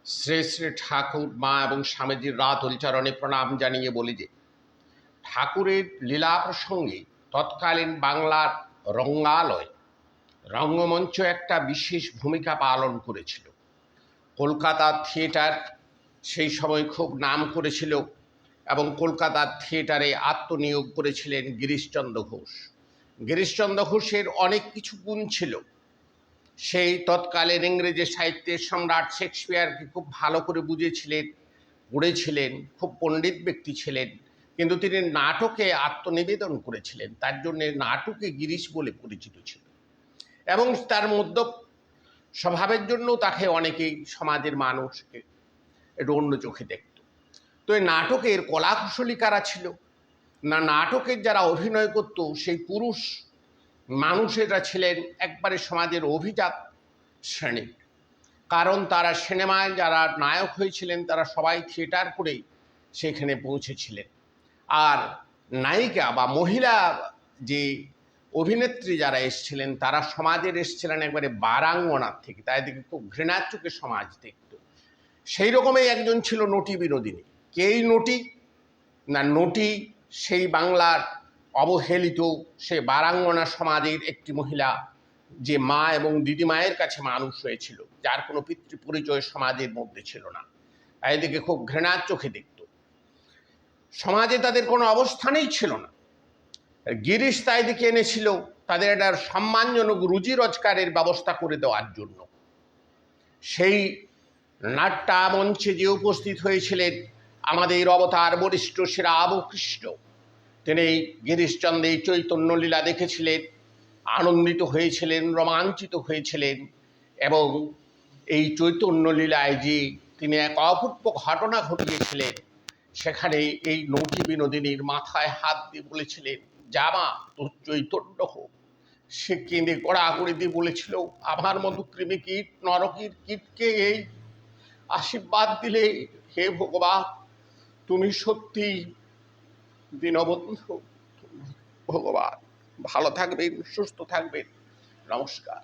শ্রী শ্রী ঠাকুর মা এবং স্বামীজির রাতুল চরণে প্রণাম জানিয়ে বলি যে ঠাকুরের লীলা প্রসঙ্গে তৎকালীন বাংলার রঙ্গালয় রঙ্গমঞ্চ একটা বিশেষ ভূমিকা পালন করেছিল। কলকাতার থিয়েটার সেই সময় খুব নাম করেছিল এবং কলকাতার থিয়েটারে আত্মনিয়োগ করেছিলেন গিরিশচন্দ্র ঘোষ। গিরিশচন্দ্র ঘোষের অনেক কিছু গুণ ছিল। সেই তৎকালীন ইংরেজি সাহিত্যের সম্রাট শেক্সপিয়ারকে খুব ভালো করে বুঝেছিলেন, পড়েছিলেন, খুব পণ্ডিত ব্যক্তি ছিলেন, কিন্তু তিনি নাটকে আত্মনিবেদন করেছিলেন, তার জন্যে নাটকে গিরিশ বলে পরিচিত ছিল। এবং তার মধ্য স্বভাবের জন্য তাকে অনেকেই সমাজের মানুষকে একটু অন্য চোখে দেখত। তো এই নাটকের কলাকুশলী কারা ছিল না, নাটকের যারা অভিনয় করত সেই পুরুষ মানুষেরা ছিলেন একবারে সমাজের অভিজাত শ্রেণীর। কারণ তারা সিনেমায় যারা নায়ক হয়েছিলেন তারা সবাই থিয়েটার করেই সেখানে পৌঁছেছিলেন। আর নায়িকা বা মহিলা যে অভিনেত্রী যারা এসছিলেন তারা সমাজের এসছিলেন একবারে বারাঙ্গনার থেকে, তাই দিকে খুব ঘৃণার চোখে সমাজ দেখত। সেই রকমই একজন ছিল নটি বিনোদিনী। কেই নটি না, নটি সেই বাংলার অবহেলিত সে বারাঙ্গনা সমাজের একটি মহিলা, যে মা এবং দিদিমায়ের কাছে মানুষ হয়েছিল, যার কোনো পিতৃ পরিচয় সমাজের মধ্যে ছিল না, এদিকে খুব ঘৃণার চোখে দেখত। সমাজে তাদের কোনো অবস্থানেই ছিল না। গিরিশ তাই দিকে এনেছিল তাদের একটা সম্মানজনক রুজি রোজগারের ব্যবস্থা করে দেওয়ার জন্য। সেই নাট্যা মঞ্চে যে উপস্থিত হয়েছিলেন আমাদের অবতার বরিষ্ঠ শ্রী রামকৃষ্ণ, তিনি গিরিশচন্দ্র এই চৈতন্য লীলা দেখেছিলেন, আনন্দিত হয়েছিলেন, রোমাঞ্চিত হয়েছিলেন এবং এই চৈতন্য লীলায় যে তিনি এক অপূর্ব ঘটনা ঘটিয়েছিলেন, সেখানে এই নটি বিনোদিনীর মাথায় হাত দিয়ে বলেছিলেন, জামা তোর চৈতন্য হোক। সে কেঁদে গড়াগড়ি দিয়ে বলেছিল, আমার মতো কৃমি কীট নরকীর কীটকে এই আশীর্বাদ দিলে, হে ভগবান তুমি সত্যি দীনবন্ধু। ভগবান ভালো থাকবেন, সুস্থ থাকবেন। নমস্কার।